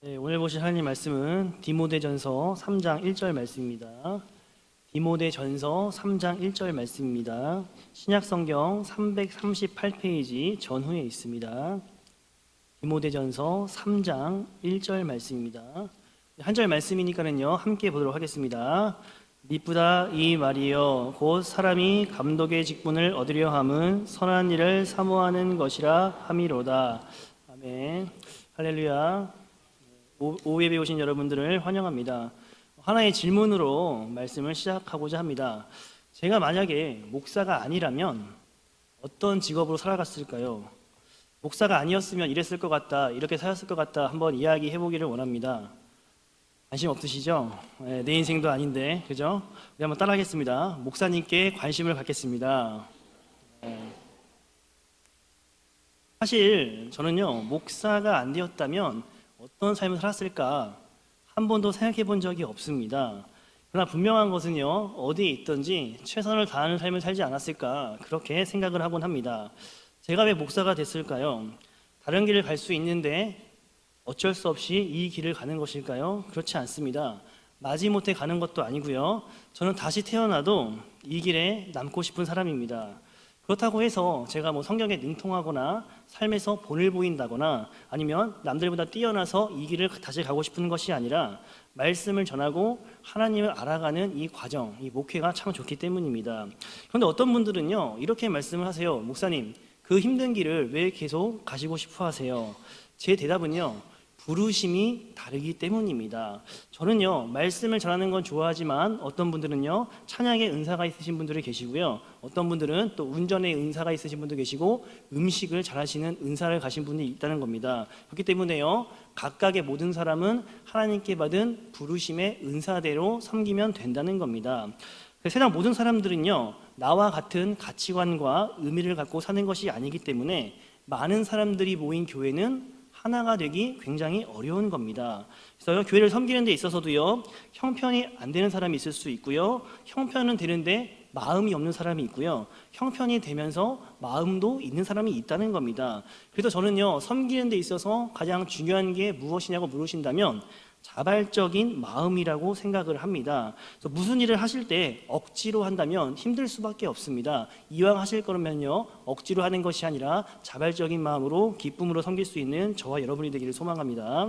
네, 오늘 보실 하나님 말씀은 디모데전서 3장 1절 말씀입니다. 디모데전서 3장 1절 말씀입니다. 신약성경 338페이지 전후에 있습니다. 디모데전서 3장 1절 말씀입니다. 한 절 말씀이니까는요 함께 보도록 하겠습니다. 미쁘다 이 말이여 곧 사람이 감독의 직분을 얻으려 함은 선한 일을 사모하는 것이라 함이로다. 아멘. 할렐루야. 오후예배 오신 여러분들을 환영합니다. 하나의 질문으로 말씀을 시작하고자 합니다. 제가 만약에 목사가 아니라면 어떤 직업으로 살아갔을까요? 목사가 아니었으면 이랬을 것 같다, 이렇게 살았을 것 같다, 한번 이야기해 보기를 원합니다. 관심 없으시죠? 네, 내 인생도 아닌데, 그죠? 우리 한번 따라하겠습니다. 목사님께 관심을 갖겠습니다. 사실 저는요, 목사가 안 되었다면 어떤 삶을 살았을까 한 번도 생각해 본 적이 없습니다. 그러나 분명한 것은요, 어디에 있든지 최선을 다하는 삶을 살지 않았을까 그렇게 생각을 하곤 합니다. 제가 왜 목사가 됐을까요? 다른 길을 갈 수 있는데 어쩔 수 없이 이 길을 가는 것일까요? 그렇지 않습니다. 마지못해 가는 것도 아니고요, 저는 다시 태어나도 이 길에 남고 싶은 사람입니다. 그렇다고 해서 제가 성경에 능통하거나 삶에서 본을 보인다거나 아니면 남들보다 뛰어나서 이 길을 다시 가고 싶은 것이 아니라 말씀을 전하고 하나님을 알아가는 이 과정, 이 목회가 참 좋기 때문입니다. 그런데 어떤 분들은요 이렇게 말씀을 하세요. 목사님, 그 힘든 길을 왜 계속 가시고 싶어 하세요? 제 대답은요, 부르심이 다르기 때문입니다. 저는요 말씀을 전하는 건 좋아하지만 어떤 분들은요 찬양의 은사가 있으신 분들이 계시고요, 어떤 분들은 또 운전의 은사가 있으신 분도 계시고 음식을 잘하시는 은사를 가신 분이 있다는 겁니다. 그렇기 때문에요 각각의 모든 사람은 하나님께 받은 부르심의 은사대로 섬기면 된다는 겁니다. 세상 모든 사람들은요 나와 같은 가치관과 의미를 갖고 사는 것이 아니기 때문에 많은 사람들이 모인 교회는 하나가 되기 굉장히 어려운 겁니다. 그래서 교회를 섬기는 데 있어서도요 형편이 안 되는 사람이 있을 수 있고요, 형편은 되는데 마음이 없는 사람이 있고요, 형편이 되면서 마음도 있는 사람이 있다는 겁니다. 그래서 저는요 섬기는 데 있어서 가장 중요한 게 무엇이냐고 물으신다면 자발적인 마음이라고 생각을 합니다. 그래서 무슨 일을 하실 때 억지로 한다면 힘들 수밖에 없습니다. 이왕 하실 거면요 억지로 하는 것이 아니라 자발적인 마음으로 기쁨으로 섬길 수 있는 저와 여러분이 되기를 소망합니다.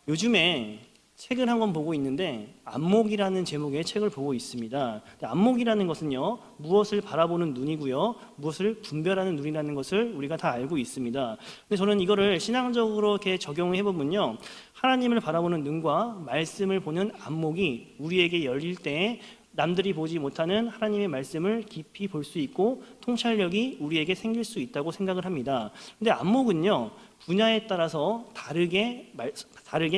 요즘에 책을 한 권 보고 있는데 안목이라는 제목의 책을 보고 있습니다. 안목이라는 것은요 무엇을 바라보는 눈이고요, 무엇을 분별하는 눈이라는 것을 우리가 다 알고 있습니다. 근데 저는 이거를 신앙적으로 이렇게 적용해 보면요, 하나님을 바라보는 눈과 말씀을 보는 안목이 우리에게 열릴 때 남들이 보지 못하는 하나님의 말씀을 깊이 볼 수 있고 통찰력이 우리에게 생길 수 있다고 생각을 합니다. 근데 안목은요 분야에 따라서 다르게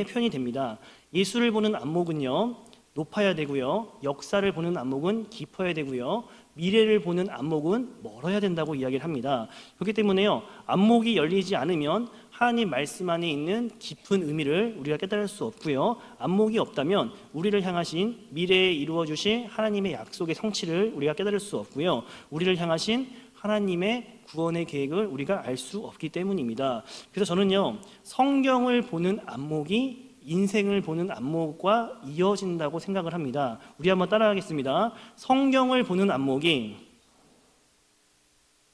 표현이 됩니다. 예수를 보는 안목은요 높아야 되고요, 역사를 보는 안목은 깊어야 되고요, 미래를 보는 안목은 멀어야 된다고 이야기를 합니다. 그렇기 때문에요 안목이 열리지 않으면 하나님 말씀 안에 있는 깊은 의미를 우리가 깨달을 수 없고요, 안목이 없다면 우리를 향하신 미래에 이루어 주실 하나님의 약속의 성취를 우리가 깨달을 수 없고요, 우리를 향하신 하나님의 구원의 계획을 우리가 알 수 없기 때문입니다. 그래서 저는요 성경을 보는 안목이 인생을 보는 안목과 이어진다고 생각을 합니다. 우리 한번 따라하겠습니다. 성경을 보는 안목이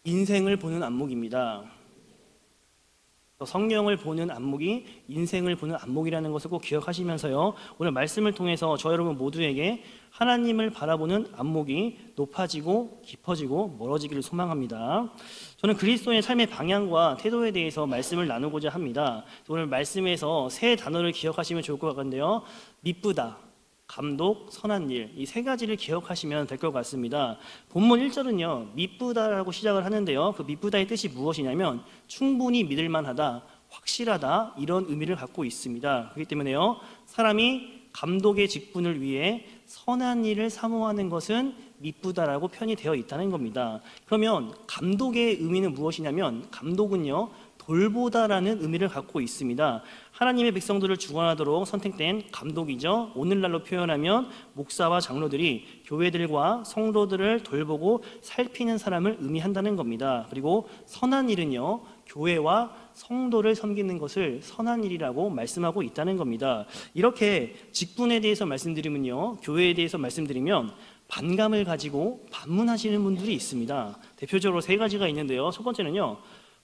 인생을 보는 안목입니다. 성경을 보는 안목이 인생을 보는 안목이라는 것을 꼭 기억하시면서요 오늘 말씀을 통해서 저 여러분 모두에게 하나님을 바라보는 안목이 높아지고 깊어지고 멀어지기를 소망합니다. 저는 그리스도의 삶의 방향과 태도에 대해서 말씀을 나누고자 합니다. 오늘 말씀에서 세 단어를 기억하시면 좋을 것 같은데요, 미쁘다, 감독, 선한 일, 이 세 가지를 기억하시면 될 것 같습니다. 본문 1절은요 미쁘다라고 시작을 하는데요, 그 미쁘다의 뜻이 무엇이냐면 충분히 믿을만하다, 확실하다, 이런 의미를 갖고 있습니다. 그렇기 때문에요 사람이 감독의 직분을 위해 선한 일을 사모하는 것은 미쁘다라고 표현이 되어 있다는 겁니다. 그러면 감독의 의미는 무엇이냐면 감독은요 돌보다라는 의미를 갖고 있습니다. 하나님의 백성들을 주관하도록 선택된 감독이죠. 오늘날로 표현하면 목사와 장로들이 교회들과 성도들을 돌보고 살피는 사람을 의미한다는 겁니다. 그리고 선한 일은요 교회와 성도를 섬기는 것을 선한 일이라고 말씀하고 있다는 겁니다. 이렇게 직분에 대해서 말씀드리면요, 교회에 대해서 말씀드리면 반감을 가지고 반문하시는 분들이 있습니다. 대표적으로 세 가지가 있는데요. 첫 번째는요,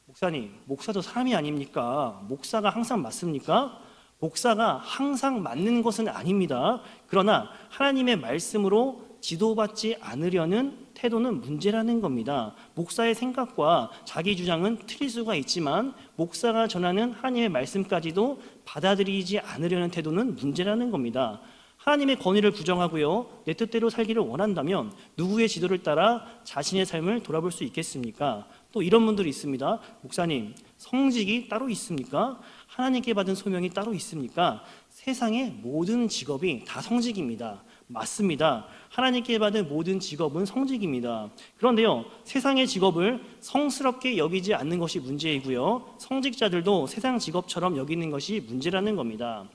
목사님, 목사도 사람이 아닙니까? 목사가 항상 맞습니까? 목사가 항상 맞는 것은 아닙니다. 그러나 하나님의 말씀으로 지도받지 않으려는 태도는 문제라는 겁니다. 목사의 생각과 자기 주장은 틀릴 수가 있지만 목사가 전하는 하나님의 말씀까지도 받아들이지 않으려는 태도는 문제라는 겁니다. 하나님의 권위를 부정하고요, 내 뜻대로 살기를 원한다면 누구의 지도를 따라 자신의 삶을 돌아볼 수 있겠습니까? 또 이런 분들이 있습니다. 목사님, 성직이 따로 있습니까? 하나님께 받은 소명이 따로 있습니까? 세상의 모든 직업이 다 성직입니다. 맞습니다. 하나님께 받은 모든 직업은 성직입니다. 그런데요, 세상의 직업을 성스럽게 여기지 않는 것이 문제이고요, 성직자들도 세상 직업처럼 여기는 것이 문제라는 겁니다.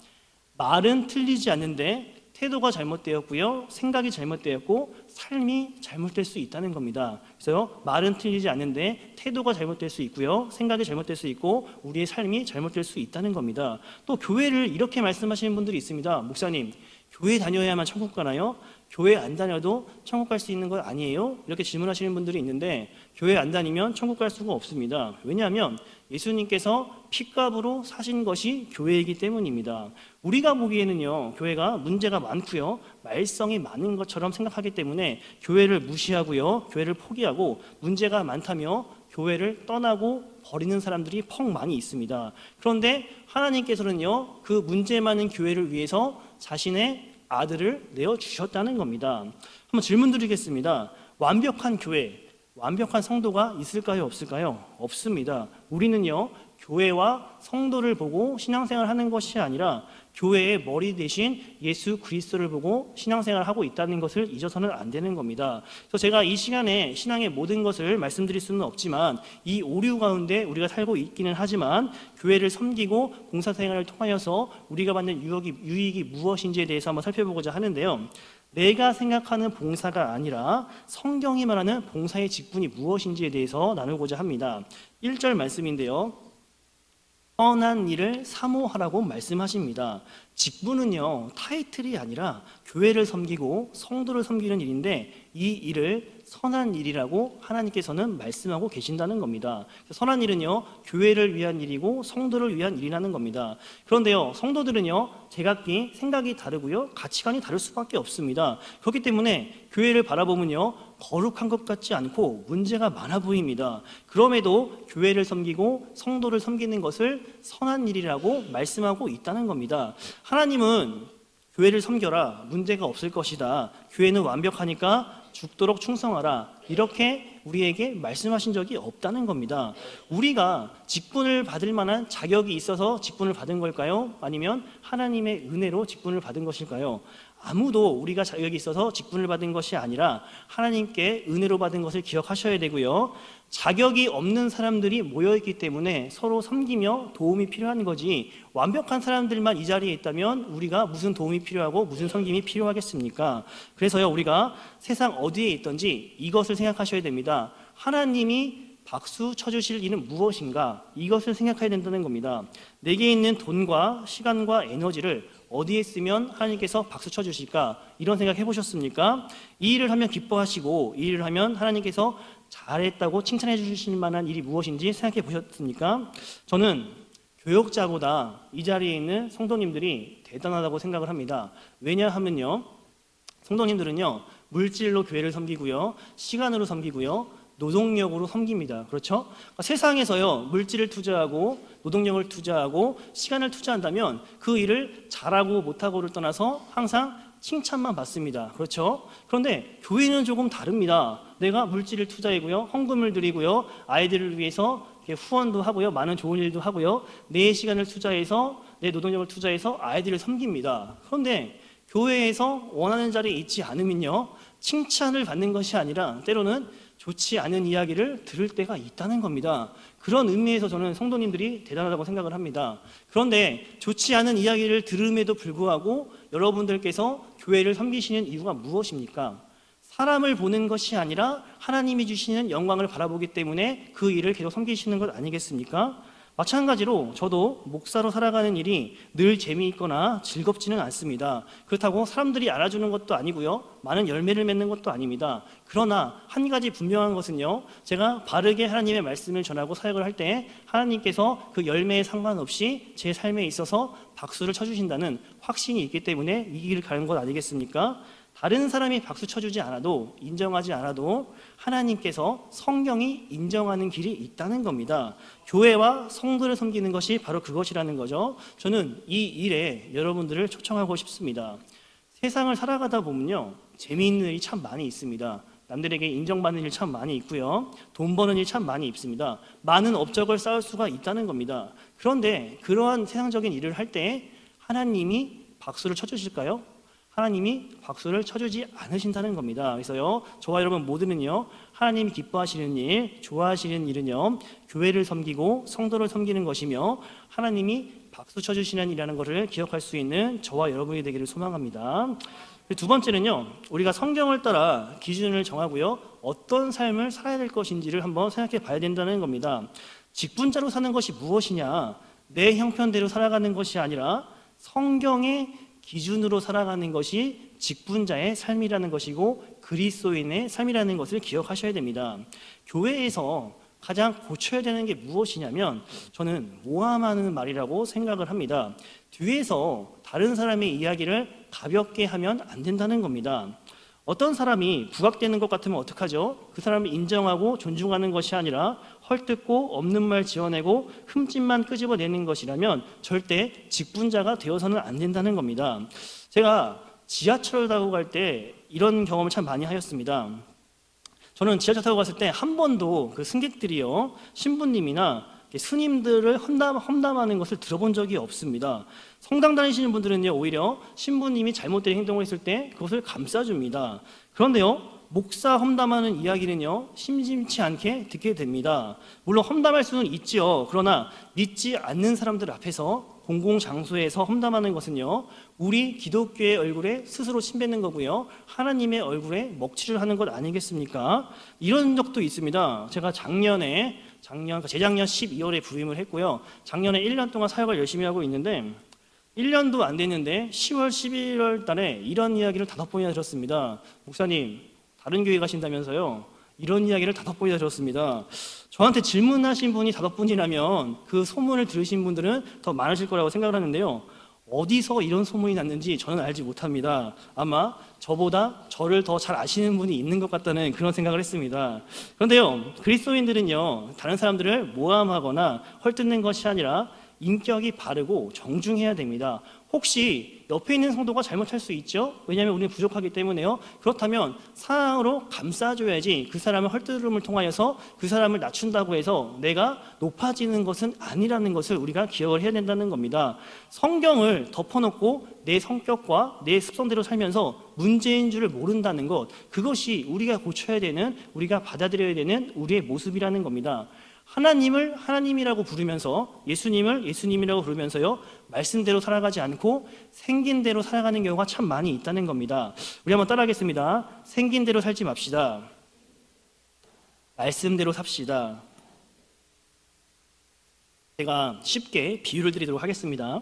말은 틀리지 않는데 태도가 잘못되었고요, 생각이 잘못되었고 삶이 잘못될 수 있다는 겁니다. 그래서 말은 틀리지 않는데 태도가 잘못될 수 있고요, 생각이 잘못될 수 있고 우리의 삶이 잘못될 수 있다는 겁니다. 또 교회를 이렇게 말씀하시는 분들이 있습니다. 목사님, 교회 다녀야만 천국 가나요? 교회 안 다녀도 천국 갈 수 있는 것 아니에요? 이렇게 질문하시는 분들이 있는데 교회 안 다니면 천국 갈 수가 없습니다. 왜냐하면 예수님께서 핏값으로 사신 것이 교회이기 때문입니다. 우리가 보기에는요, 교회가 문제가 많고요, 말썽이 많은 것처럼 생각하기 때문에 교회를 무시하고요, 교회를 포기하고 문제가 많다며 교회를 떠나고 버리는 사람들이 퍽 많이 있습니다. 그런데 하나님께서는요, 그 문제 많은 교회를 위해서 자신의 아들을 내어주셨다는 겁니다. 한번 질문 드리겠습니다. 완벽한 교회, 완벽한 성도가 있을까요? 없을까요? 없습니다. 우리는요, 교회와 성도를 보고 신앙생활을 하는 것이 아니라 교회의 머리 대신 예수 그리스도를 보고 신앙생활을 하고 있다는 것을 잊어서는 안 되는 겁니다. 그래서 제가 이 시간에 신앙의 모든 것을 말씀드릴 수는 없지만 이 오류 가운데 우리가 살고 있기는 하지만 교회를 섬기고 봉사생활을 통하여서 우리가 받는 유익이 무엇인지에 대해서 한번 살펴보고자 하는데요. 내가 생각하는 봉사가 아니라 성경이 말하는 봉사의 직분이 무엇인지에 대해서 나누고자 합니다. 1절 말씀인데요, 선한 일을 사모하라고 말씀하십니다. 직분은요, 타이틀이 아니라 교회를 섬기고 성도를 섬기는 일인데 이 일을 선한 일이라고 하나님께서는 말씀하고 계신다는 겁니다. 선한 일은요, 교회를 위한 일이고 성도를 위한 일이라는 겁니다. 그런데요, 성도들은요, 제각기 생각이 다르고요, 가치관이 다를 수밖에 없습니다. 그렇기 때문에 교회를 바라보면요, 거룩한 것 같지 않고 문제가 많아 보입니다. 그럼에도 교회를 섬기고 성도를 섬기는 것을 선한 일이라고 말씀하고 있다는 겁니다. 하나님은 교회를 섬겨라, 문제가 없을 것이다, 교회는 완벽하니까 죽도록 충성하라, 이렇게 우리에게 말씀하신 적이 없다는 겁니다. 우리가 직분을 받을 만한 자격이 있어서 직분을 받은 걸까요? 아니면 하나님의 은혜로 직분을 받은 것일까요? 아무도 우리가 자격이 있어서 직분을 받은 것이 아니라 하나님께 은혜로 받은 것을 기억하셔야 되고요, 자격이 없는 사람들이 모여있기 때문에 서로 섬기며 도움이 필요한 거지, 완벽한 사람들만 이 자리에 있다면 우리가 무슨 도움이 필요하고 무슨 섬김이 필요하겠습니까? 그래서요, 우리가 세상 어디에 있든지 이것을 생각하셔야 됩니다. 하나님이 박수 쳐주실 일은 무엇인가? 이것을 생각해야 된다는 겁니다. 내게 있는 돈과 시간과 에너지를 어디에 쓰면 하나님께서 박수 쳐주실까? 이런 생각 해보셨습니까? 이 일을 하면 기뻐하시고 이 일을 하면 하나님께서 잘했다고 칭찬해 주실 만한 일이 무엇인지 생각해 보셨습니까? 저는 교역자보다 이 자리에 있는 성도님들이 대단하다고 생각을 합니다. 왜냐하면요, 성도님들은요, 물질로 교회를 섬기고요, 시간으로 섬기고요, 노동력으로 섬깁니다. 그렇죠? 그러니까 세상에서요, 물질을 투자하고 노동력을 투자하고 시간을 투자한다면 그 일을 잘하고 못하고를 떠나서 항상 칭찬만 받습니다. 그렇죠? 그런데 교회는 조금 다릅니다. 내가 물질을 투자하고요, 헌금을 드리고요, 아이들을 위해서 후원도 하고요, 많은 좋은 일도 하고요, 내 시간을 투자해서 내 노동력을 투자해서 아이들을 섬깁니다. 그런데 교회에서 원하는 자리에 있지 않으면요, 칭찬을 받는 것이 아니라 때로는 좋지 않은 이야기를 들을 때가 있다는 겁니다. 그런 의미에서 저는 성도님들이 대단하다고 생각을 합니다. 그런데 좋지 않은 이야기를 들음에도 불구하고 여러분들께서 교회를 섬기시는 이유가 무엇입니까? 사람을 보는 것이 아니라 하나님이 주시는 영광을 바라보기 때문에 그 일을 계속 섬기시는 것 아니겠습니까? 마찬가지로 저도 목사로 살아가는 일이 늘 재미있거나 즐겁지는 않습니다. 그렇다고 사람들이 알아주는 것도 아니고요, 많은 열매를 맺는 것도 아닙니다. 그러나 한 가지 분명한 것은요, 제가 바르게 하나님의 말씀을 전하고 사역을 할 때 하나님께서 그 열매에 상관없이 제 삶에 있어서 박수를 쳐주신다는 확신이 있기 때문에 이 길을 가는 것 아니겠습니까? 다른 사람이 박수 쳐주지 않아도, 인정하지 않아도 하나님께서, 성경이 인정하는 길이 있다는 겁니다. 교회와 성도를 섬기는 것이 바로 그것이라는 거죠. 저는 이 일에 여러분들을 초청하고 싶습니다. 세상을 살아가다 보면요, 재미있는 일이 참 많이 있습니다. 남들에게 인정받는 일 참 많이 있고요, 돈 버는 일 참 많이 있습니다. 많은 업적을 쌓을 수가 있다는 겁니다. 그런데 그러한 세상적인 일을 할 때 하나님이 박수를 쳐주실까요? 하나님이 박수를 쳐주지 않으신다는 겁니다. 그래서요, 저와 여러분 모두는요, 하나님이 기뻐하시는 일, 좋아하시는 일은요, 교회를 섬기고 성도를 섬기는 것이며 하나님이 박수 쳐주시는 일이라는 것을 기억할 수 있는 저와 여러분이 되기를 소망합니다. 두 번째는요, 우리가 성경을 따라 기준을 정하고요, 어떤 삶을 살아야 될 것인지를 한번 생각해 봐야 된다는 겁니다. 직분자로 사는 것이 무엇이냐? 내 형편대로 살아가는 것이 아니라 성경의 기준으로 살아가는 것이 직분자의 삶이라는 것이고 그리스도인의 삶이라는 것을 기억하셔야 됩니다. 교회에서 가장 고쳐야 되는 게 무엇이냐면, 저는 모함하는 말이라고 생각을 합니다. 뒤에서 다른 사람의 이야기를 가볍게 하면 안 된다는 겁니다. 어떤 사람이 부각되는 것 같으면 어떡하죠? 그 사람을 인정하고 존중하는 것이 아니라 헐뜯고 없는 말 지어내고 흠집만 끄집어내는 것이라면 절대 직분자가 되어서는 안 된다는 겁니다. 제가 지하철 타고 갈 때 이런 경험을 참 많이 하였습니다. 저는 지하철 타고 갔을 때 한 번도 그 승객들이요, 신부님이나 스님들을 험담하는 것을 들어본 적이 없습니다. 성당 다니시는 분들은요, 오히려 신부님이 잘못된 행동을 했을 때 그것을 감싸줍니다. 그런데요, 목사 험담하는 이야기는요, 심심치 않게 듣게 됩니다. 물론 험담할 수는 있지요. 그러나 믿지 않는 사람들 앞에서 공공장소에서 험담하는 것은요, 우리 기독교의 얼굴에 스스로 침뱉는 거고요, 하나님의 얼굴에 먹칠을 하는 것 아니겠습니까? 이런 적도 있습니다. 제가 재작년 12월에 부임을 했고요, 작년에 1년 동안 사역을 열심히 하고 있는데 1년도 안 됐는데 10월, 11월 달에 이런 이야기를 5번이나 들었습니다. 목사님, 다른 교회 가신다면서요? 이런 이야기를 5번이나 들었습니다. 저한테 질문하신 분이 5분이라면 그 소문을 들으신 분들은 더 많으실 거라고 생각을 하는데요, 어디서 이런 소문이 났는지 저는 알지 못합니다. 아마 저보다 저를 더 잘 아시는 분이 있는 것 같다는 그런 생각을 했습니다. 그런데요, 그리스도인들은요, 다른 사람들을 모함하거나 헐뜯는 것이 아니라 인격이 바르고 정중해야 됩니다. 혹시 옆에 있는 성도가 잘못할 수 있죠? 왜냐하면 우리는 부족하기 때문에요. 그렇다면 사랑으로 감싸줘야지, 그 사람을 헐뜯음을 통하여서 그 사람을 낮춘다고 해서 내가 높아지는 것은 아니라는 것을 우리가 기억을 해야 된다는 겁니다. 성경을 덮어놓고 내 성격과 내 습성대로 살면서 문제인 줄을 모른다는 것, 그것이 우리가 고쳐야 되는, 우리가 받아들여야 되는 우리의 모습이라는 겁니다. 하나님을 하나님이라고 부르면서 예수님을 예수님이라고 부르면서요, 말씀대로 살아가지 않고 생긴 대로 살아가는 경우가 참 많이 있다는 겁니다. 우리 한번 따라하겠습니다. 생긴 대로 살지 맙시다. 말씀대로 삽시다. 제가 쉽게 비유를 드리도록 하겠습니다.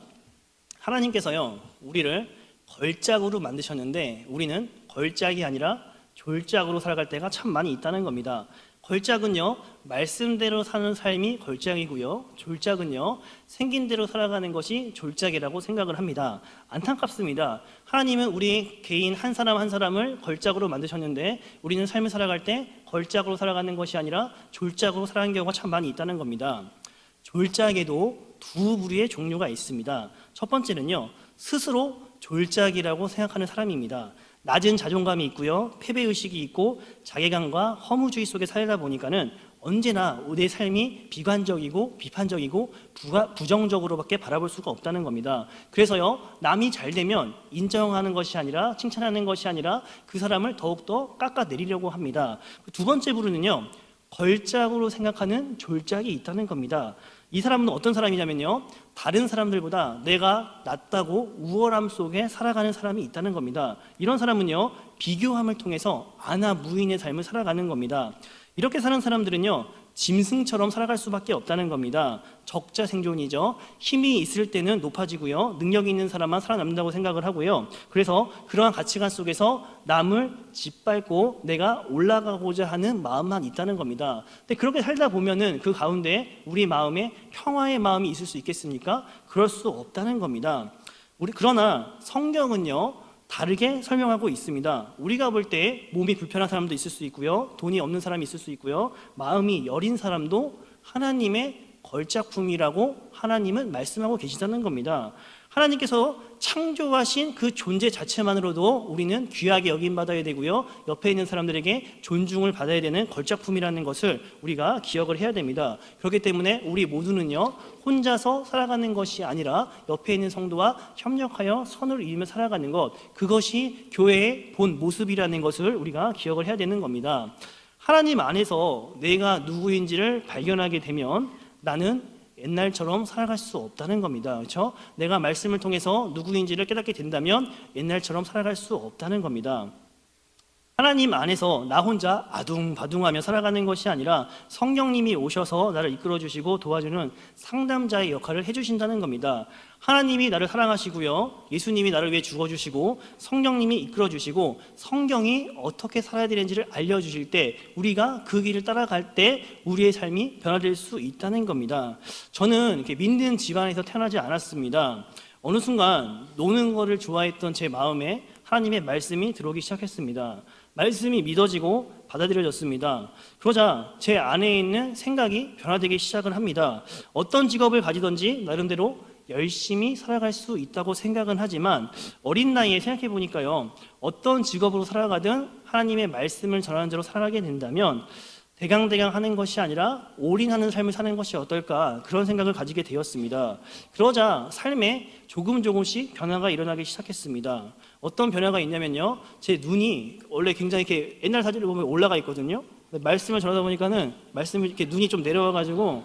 하나님께서요, 우리를 걸작으로 만드셨는데 우리는 걸작이 아니라 졸작으로 살아갈 때가 참 많이 있다는 겁니다. 걸작은요, 말씀대로 사는 삶이 걸작이고요, 졸작은요, 생긴 대로 살아가는 것이 졸작이라고 생각을 합니다. 안타깝습니다. 하나님은 우리 개인 한 사람 한 사람을 걸작으로 만드셨는데 우리는 삶을 살아갈 때 걸작으로 살아가는 것이 아니라 졸작으로 살아가는 경우가 참 많이 있다는 겁니다. 졸작에도 두 부류의 종류가 있습니다. 첫 번째는요, 스스로 졸작이라고 생각하는 사람입니다. 낮은 자존감이 있고요, 패배의식이 있고 자괴감과 허무주의 속에 살다 보니까는 언제나 내 삶이 비관적이고 비판적이고 부정적으로밖에 바라볼 수가 없다는 겁니다. 그래서요, 남이 잘 되면 인정하는 것이 아니라 칭찬하는 것이 아니라 그 사람을 더욱더 깎아내리려고 합니다. 두 번째 부류는요, 걸작으로 생각하는 졸작이 있다는 겁니다. 이 사람은 어떤 사람이냐면요, 다른 사람들보다 내가 낫다고 우월함 속에 살아가는 사람이 있다는 겁니다. 이런 사람은요, 비교함을 통해서 아나 무인의 삶을 살아가는 겁니다. 이렇게 사는 사람들은요, 짐승처럼 살아갈 수밖에 없다는 겁니다. 적자 생존이죠. 힘이 있을 때는 높아지고요. 능력이 있는 사람만 살아남는다고 생각을 하고요. 그래서 그러한 가치관 속에서 남을 짓밟고 내가 올라가고자 하는 마음만 있다는 겁니다. 근데 그렇게 살다 보면은 그 가운데 우리 마음에 평화의 마음이 있을 수 있겠습니까? 그럴 수 없다는 겁니다. 그러나 성경은요, 다르게 설명하고 있습니다. 우리가 볼 때 몸이 불편한 사람도 있을 수 있고요, 돈이 없는 사람이 있을 수 있고요, 마음이 여린 사람도 하나님의 걸작품이라고 하나님은 말씀하고 계시다는 겁니다. 하나님께서 창조하신 그 존재 자체만으로도 우리는 귀하게 여김받아야 되고요, 옆에 있는 사람들에게 존중을 받아야 되는 걸작품이라는 것을 우리가 기억을 해야 됩니다. 그렇기 때문에 우리 모두는요, 혼자서 살아가는 것이 아니라 옆에 있는 성도와 협력하여 선을 이루며 살아가는 것, 그것이 교회의 본 모습이라는 것을 우리가 기억을 해야 되는 겁니다. 하나님 안에서 내가 누구인지를 발견하게 되면 나는 옛날처럼 살아갈 수 없다는 겁니다. 그렇죠? 내가 말씀을 통해서 누구인지를 깨닫게 된다면 옛날처럼 살아갈 수 없다는 겁니다. 하나님 안에서 나 혼자 아둥바둥하며 살아가는 것이 아니라 성령님이 오셔서 나를 이끌어 주시고 도와주는 상담자의 역할을 해주신다는 겁니다. 하나님이 나를 사랑하시고요, 예수님이 나를 위해 죽어주시고 성령님이 이끌어 주시고 성경이 어떻게 살아야 되는지를 알려주실 때 우리가 그 길을 따라갈 때 우리의 삶이 변화될 수 있다는 겁니다. 저는 이렇게 믿는 집안에서 태어나지 않았습니다. 어느 순간 노는 거를 좋아했던 제 마음에 하나님의 말씀이 들어오기 시작했습니다. 말씀이 믿어지고 받아들여졌습니다. 그러자 제 안에 있는 생각이 변화되기 시작을 합니다. 어떤 직업을 가지든지 나름대로 열심히 살아갈 수 있다고 생각은 하지만 어린 나이에 생각해 보니까요, 어떤 직업으로 살아가든 하나님의 말씀을 전하는 대로 살아가게 된다면 대강대강 하는 것이 아니라 올인하는 삶을 사는 것이 어떨까, 그런 생각을 가지게 되었습니다. 그러자 삶에 조금씩 변화가 일어나기 시작했습니다. 어떤 변화가 있냐면요, 제 눈이 원래 굉장히 이렇게 옛날 사진을 보면 올라가 있거든요. 말씀을 전하다 보니까는 말씀이 이렇게 눈이 좀 내려와가지고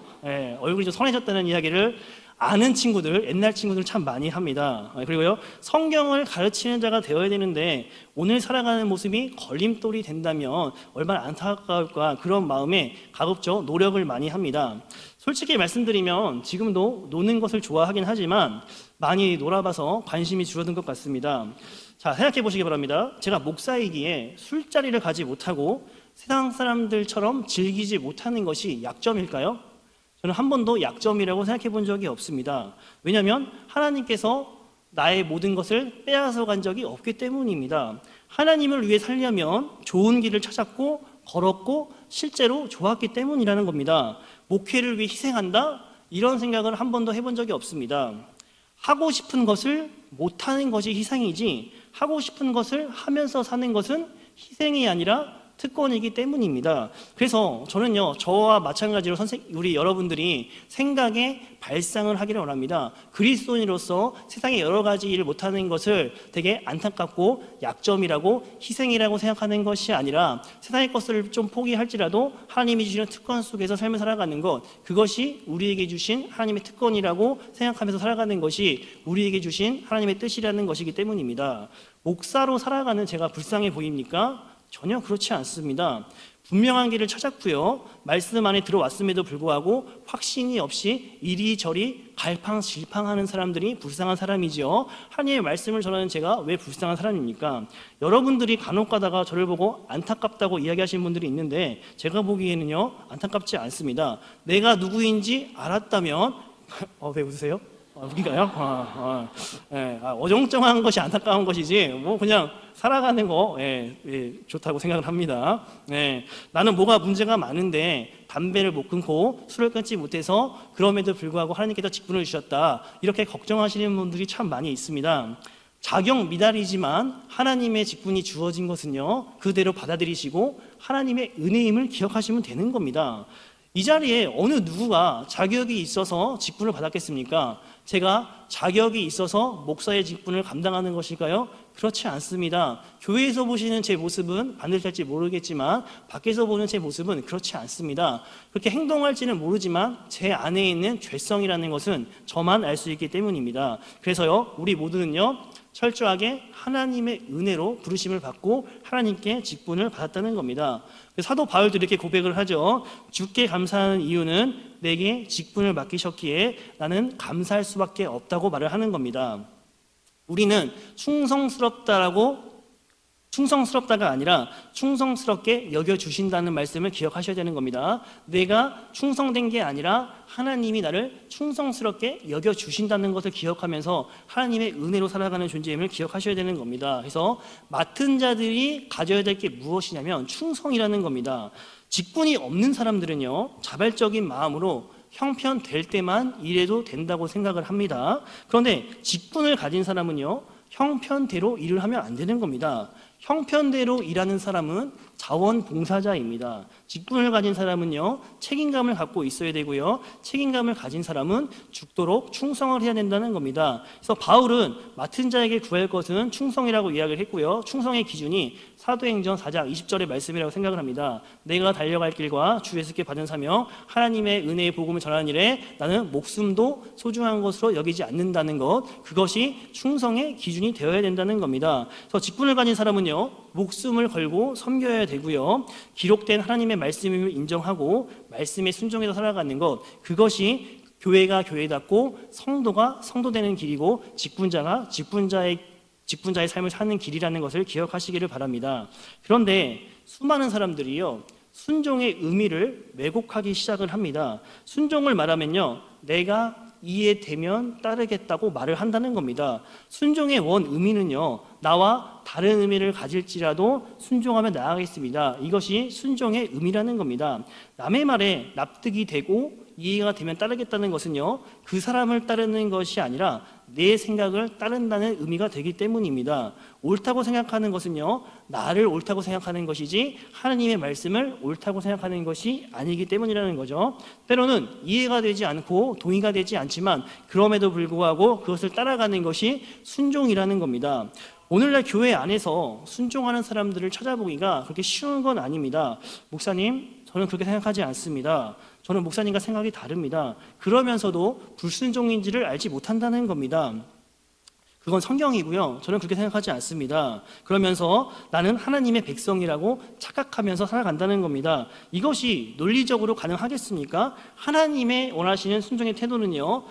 얼굴이 좀 선해졌다는 이야기를 아는 친구들, 옛날 친구들 참 많이 합니다. 그리고요, 성경을 가르치는 자가 되어야 되는데 오늘 살아가는 모습이 걸림돌이 된다면 얼마나 안타까울까, 그런 마음에 가급적 노력을 많이 합니다. 솔직히 말씀드리면 지금도 노는 것을 좋아하긴 하지만 많이 놀아봐서 관심이 줄어든 것 같습니다. 자, 생각해 보시기 바랍니다. 제가 목사이기에 술자리를 가지 못하고 세상 사람들처럼 즐기지 못하는 것이 약점일까요? 저는 한 번도 약점이라고 생각해 본 적이 없습니다. 왜냐하면 하나님께서 나의 모든 것을 빼앗아 간 적이 없기 때문입니다. 하나님을 위해 살려면 좋은 길을 찾았고 걸었고 실제로 좋았기 때문이라는 겁니다. 목회를 위해 희생한다? 이런 생각을 한 번도 해본 적이 없습니다. 하고 싶은 것을 못하는 것이 희생이지 하고 싶은 것을 하면서 사는 것은 희생이 아니라 특권이기 때문입니다. 그래서 저는요, 저와 마찬가지로 우리 여러분들이 생각에 발상을 하기를 원합니다. 그리스도인으로서 세상에 여러 가지 일을 못하는 것을 되게 안타깝고 약점이라고 희생이라고 생각하는 것이 아니라 세상의 것을 좀 포기할지라도 하나님이 주시는 특권 속에서 삶을 살아가는 것, 그것이 우리에게 주신 하나님의 특권이라고 생각하면서 살아가는 것이 우리에게 주신 하나님의 뜻이라는 것이기 때문입니다. 목사로 살아가는 제가 불쌍해 보입니까? 전혀 그렇지 않습니다. 분명한 길을 찾았고요, 말씀 안에 들어왔음에도 불구하고 확신이 없이 이리저리 갈팡질팡하는 사람들이 불쌍한 사람이지요. 하나님의 말씀을 전하는 제가 왜 불쌍한 사람입니까? 여러분들이 간혹 가다가 저를 보고 안타깝다고 이야기하시는 분들이 있는데 제가 보기에는요, 안타깝지 않습니다. 내가 누구인지 알았다면 왜 웃으세요? 웃긴가요? 어정쩡한 것이 안타까운 것이지 뭐 그냥 살아가는 거 좋다고 생각을 합니다. 나는 뭐가 문제가 많은데 담배를 못 끊고 술을 끊지 못해서 그럼에도 불구하고 하나님께서 직분을 주셨다, 이렇게 걱정하시는 분들이 참 많이 있습니다. 자격 미달이지만 하나님의 직분이 주어진 것은요, 그대로 받아들이시고 하나님의 은혜임을 기억하시면 되는 겁니다. 이 자리에 어느 누구가 자격이 있어서 직분을 받았겠습니까? 제가 자격이 있어서 목사의 직분을 감당하는 것일까요? 그렇지 않습니다. 교회에서 보시는 제 모습은 반드시 할지 모르겠지만 밖에서 보는 제 모습은 그렇지 않습니다. 그렇게 행동할지는 모르지만 제 안에 있는 죄성이라는 것은 저만 알 수 있기 때문입니다. 그래서요, 우리 모두는요, 철저하게 하나님의 은혜로 부르심을 받고 하나님께 직분을 받았다는 겁니다. 사도 바울도 이렇게 고백을 하죠. 주께 감사하는 이유는 내게 직분을 맡기셨기에 나는 감사할 수밖에 없다고 말을 하는 겁니다. 우리는 충성스럽다가 아니라 충성스럽게 여겨주신다는 말씀을 기억하셔야 되는 겁니다. 내가 충성된 게 아니라 하나님이 나를 충성스럽게 여겨주신다는 것을 기억하면서 하나님의 은혜로 살아가는 존재임을 기억하셔야 되는 겁니다. 그래서 맡은 자들이 가져야 될 게 무엇이냐면 충성이라는 겁니다. 직분이 없는 사람들은요, 자발적인 마음으로 형편될 때만 일해도 된다고 생각을 합니다. 그런데 직분을 가진 사람은요, 형편대로 일을 하면 안 되는 겁니다. 형편대로 일하는 사람은 자원봉사자입니다. 직분을 가진 사람은요, 책임감을 갖고 있어야 되고요, 책임감을 가진 사람은 죽도록 충성을 해야 된다는 겁니다. 그래서 바울은 맡은 자에게 구할 것은 충성이라고 이야기를 했고요, 충성의 기준이 사도행전 4장 20절의 말씀이라고 생각을 합니다. 내가 달려갈 길과 주 예수께 받은 사명, 하나님의 은혜의 복음을 전하는 일에 나는 목숨도 소중한 것으로 여기지 않는다는 것, 그것이 충성의 기준이 되어야 된다는 겁니다. 그래서 직분을 가진 사람은요, 목숨을 걸고 섬겨야 되고요, 기록된 하나님의 말씀을 인정하고 말씀에 순종해서 살아가는 것, 그것이 교회가 교회답고 성도가 성도되는 길이고 직분자가 직분자의 삶을 사는 길이라는 것을 기억하시기를 바랍니다. 그런데 수많은 사람들이요, 순종의 의미를 왜곡하기 시작을 합니다. 순종을 말하면요, 내가 이해되면 따르겠다고 말을 한다는 겁니다. 순종의 원 의미는요, 나와 다른 의미를 가질지라도 순종하며 나아가겠습니다. 이것이 순종의 의미라는 겁니다. 남의 말에 납득이 되고 이해가 되면 따르겠다는 것은요, 그 사람을 따르는 것이 아니라 내 생각을 따른다는 의미가 되기 때문입니다. 옳다고 생각하는 것은요, 나를 옳다고 생각하는 것이지 하나님의 말씀을 옳다고 생각하는 것이 아니기 때문이라는 거죠. 때로는 이해가 되지 않고 동의가 되지 않지만 그럼에도 불구하고 그것을 따라가는 것이 순종이라는 겁니다. 오늘날 교회 안에서 순종하는 사람들을 찾아보기가 그렇게 쉬운 건 아닙니다. 목사님, 저는 그렇게 생각하지 않습니다. 저는 목사님과 생각이 다릅니다. 그러면서도 불순종인지를 알지 못한다는 겁니다. 그건 성경이고요, 저는 그렇게 생각하지 않습니다. 그러면서 나는 하나님의 백성이라고 착각하면서 살아간다는 겁니다. 이것이 논리적으로 가능하겠습니까? 하나님의 원하시는 순종의 태도는요,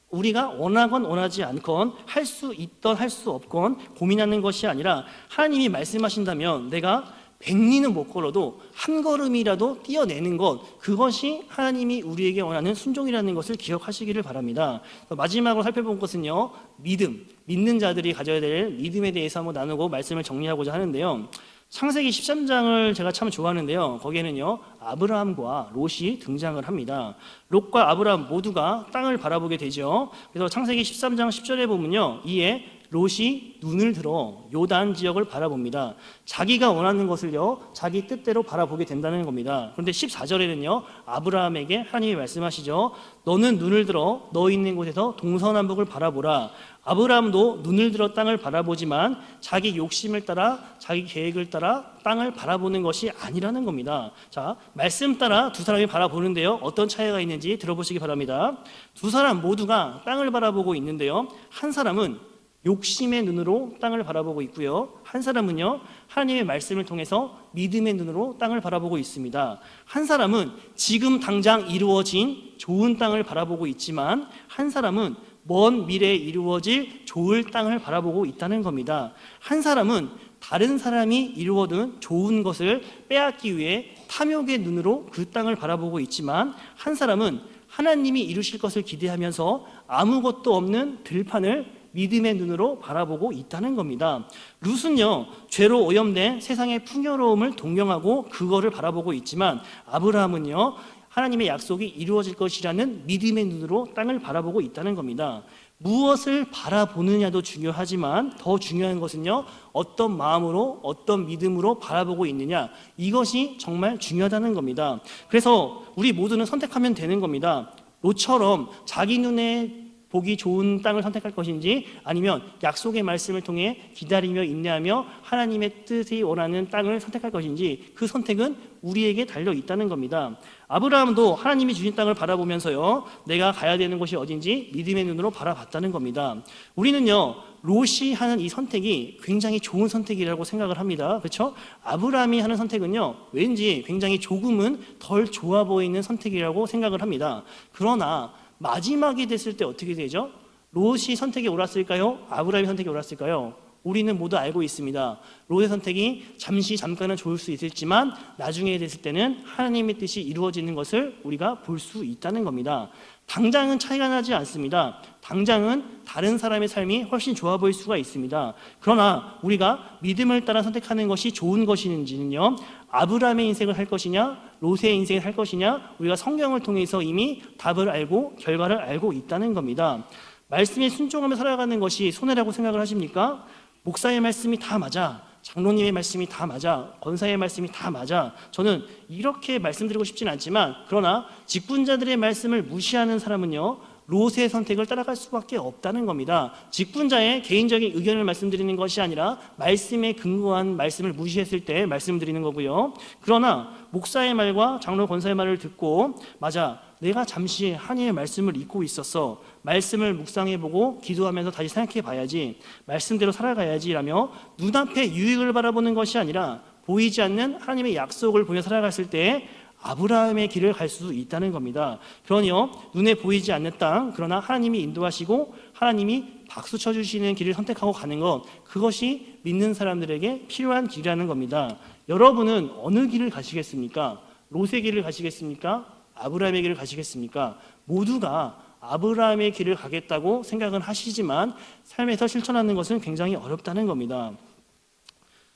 우리가 원하건 원하지 않건, 할 수 있던 할 수 없건 고민하는 것이 아니라 하나님이 말씀하신다면 내가 100리는 못 걸어도 한 걸음이라도 뛰어내는 것, 그것이 하나님이 우리에게 원하는 순종이라는 것을 기억하시기를 바랍니다. 마지막으로 살펴본 것은요, 믿는 자들이 가져야 될 믿음에 대해서 한번 나누고 말씀을 정리하고자 하는데요, 창세기 13장을 제가 참 좋아하는데요, 거기에는요, 아브라함과 롯이 등장을 합니다. 롯과 아브라함 모두가 땅을 바라보게 되죠. 그래서 창세기 13장 10절에 보면요, 이에 롯이 눈을 들어 요단 지역을 바라봅니다. 자기가 원하는 것을요, 자기 뜻대로 바라보게 된다는 겁니다. 그런데 14절에는요, 아브라함에게 하나님이 말씀하시죠. 너는 눈을 들어 너 있는 곳에서 동서남북을 바라보라. 아브라함도 눈을 들어 땅을 바라보지만 자기 욕심을 따라, 자기 계획을 따라 땅을 바라보는 것이 아니라는 겁니다. 자, 말씀 따라 두 사람이 바라보는데요, 어떤 차이가 있는지 들어보시기 바랍니다. 두 사람 모두가 땅을 바라보고 있는데요, 한 사람은 욕심의 눈으로 땅을 바라보고 있고요, 한 사람은요, 하나님의 말씀을 통해서 믿음의 눈으로 땅을 바라보고 있습니다. 한 사람은 지금 당장 이루어진 좋은 땅을 바라보고 있지만 한 사람은 먼 미래에 이루어질 좋을 땅을 바라보고 있다는 겁니다. 한 사람은 다른 사람이 이루어둔 좋은 것을 빼앗기 위해 탐욕의 눈으로 그 땅을 바라보고 있지만 한 사람은 하나님이 이루실 것을 기대하면서 아무것도 없는 들판을 믿음의 눈으로 바라보고 있다는 겁니다. 룻은요, 죄로 오염된 세상의 풍요로움을 동경하고 그거를 바라보고 있지만 아브라함은요, 하나님의 약속이 이루어질 것이라는 믿음의 눈으로 땅을 바라보고 있다는 겁니다. 무엇을 바라보느냐도 중요하지만 더 중요한 것은요, 어떤 마음으로, 어떤 믿음으로 바라보고 있느냐, 이것이 정말 중요하다는 겁니다. 그래서 우리 모두는 선택하면 되는 겁니다. 롯처럼 자기 눈에 보기 좋은 땅을 선택할 것인지, 아니면 약속의 말씀을 통해 기다리며 인내하며 하나님의 뜻이 원하는 땅을 선택할 것인지, 그 선택은 우리에게 달려 있다는 겁니다. 아브라함도 하나님이 주신 땅을 바라보면서요, 내가 가야 되는 곳이 어딘지 믿음의 눈으로 바라봤다는 겁니다. 우리는요, 롯이 하는 이 선택이 굉장히 좋은 선택이라고 생각을 합니다. 그렇죠? 아브라함이 하는 선택은요, 왠지 굉장히 조금은 덜 좋아 보이는 선택이라고 생각을 합니다. 그러나 마지막이 됐을 때 어떻게 되죠? 롯이 선택이 옳았을까요? 아브라함이 선택이 옳았을까요? 우리는 모두 알고 있습니다. 롯의 선택이 잠깐은 좋을 수 있을지만 나중에 됐을 때는 하나님의 뜻이 이루어지는 것을 우리가 볼 수 있다는 겁니다. 당장은 차이가 나지 않습니다. 당장은 다른 사람의 삶이 훨씬 좋아 보일 수가 있습니다. 그러나 우리가 믿음을 따라 선택하는 것이 좋은 것인지는요, 아브라함의 인생을 할 것이냐, 롯의 인생을 할 것이냐, 우리가 성경을 통해서 이미 답을 알고 결과를 알고 있다는 겁니다. 말씀에 순종하며 살아가는 것이 손해라고 생각을 하십니까? 목사의 말씀이 다 맞아, 장로님의 말씀이 다 맞아, 권사의 말씀이 다 맞아. 저는 이렇게 말씀드리고 싶지는 않지만, 그러나 직분자들의 말씀을 무시하는 사람은요, 롯의 선택을 따라갈 수밖에 없다는 겁니다. 직분자의 개인적인 의견을 말씀드리는 것이 아니라 말씀에 근거한 말씀을 무시했을 때 말씀드리는 거고요. 그러나 목사의 말과 장로 권사의 말을 듣고, 맞아, 내가 잠시 하나님의 말씀을 잊고 있었어, 말씀을 묵상해보고 기도하면서 다시 생각해봐야지, 말씀대로 살아가야지 라며 눈앞의 유익을 바라보는 것이 아니라 보이지 않는 하나님의 약속을 보며 살아갔을 때 아브라함의 길을 갈 수 있다는 겁니다. 그러니요, 눈에 보이지 않는 땅, 그러나 하나님이 인도하시고 하나님이 박수 쳐주시는 길을 선택하고 가는 것, 그것이 믿는 사람들에게 필요한 길이라는 겁니다. 여러분은 어느 길을 가시겠습니까? 롯의 길을 가시겠습니까? 아브라함의 길을 가시겠습니까? 모두가 아브라함의 길을 가겠다고 생각은 하시지만 삶에서 실천하는 것은 굉장히 어렵다는 겁니다.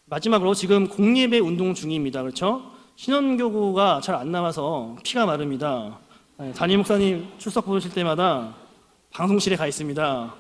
마지막으로 지금 공예배 운동 중입니다. 그렇죠? 신혼교구가 잘 안 나와서 피가 마릅니다. 담임 목사님 출석 보실 때마다 방송실에 가 있습니다.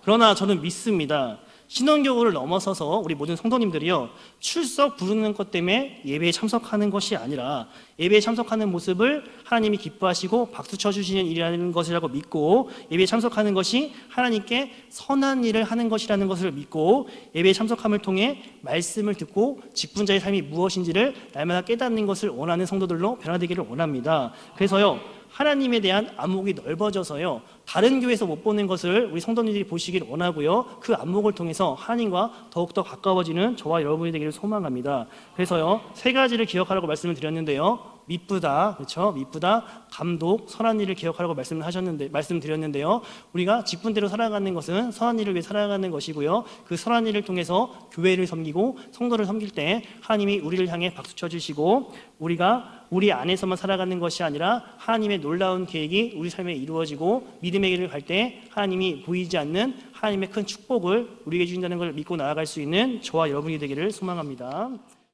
그러나 저는 믿습니다. 신혼교구를 넘어서서 우리 모든 성도님들이요, 출석 부르는 것 때문에 예배에 참석하는 것이 아니라 예배에 참석하는 모습을 하나님이 기뻐하시고 박수 쳐주시는 일이라는 것이라고 믿고, 예배에 참석하는 것이 하나님께 선한 일을 하는 것이라는 것을 믿고, 예배에 참석함을 통해 말씀을 듣고 직분자의 삶이 무엇인지를 날마다 깨닫는 것을 원하는 성도들로 변화되기를 원합니다. 그래서요, 하나님에 대한 안목이 넓어져서요, 다른 교회에서 못 보는 것을 우리 성도님들이 보시길 원하고요, 그 안목을 통해서 하나님과 더욱더 가까워지는 저와 여러분이 되기를 소망합니다. 그래서요, 세 가지를 기억하라고 말씀을 드렸는데요, 미쁘다, 그렇죠? 미쁘다, 감독, 선한 일을 기억하라고 말씀드렸는데요, 우리가 직분대로 살아가는 것은 선한 일을 위해 살아가는 것이고요, 그 선한 일을 통해서 교회를 섬기고 성도를 섬길 때 하나님이 우리를 향해 박수 쳐주시고, 우리가 우리 안에서만 살아가는 것이 아니라 하나님의 놀라운 계획이 우리 삶에 이루어지고 믿음의 길을 갈 때 하나님이 보이지 않는 하나님의 큰 축복을 우리에게 주신다는 걸 믿고 나아갈 수 있는 저와 여러분이 되기를 소망합니다.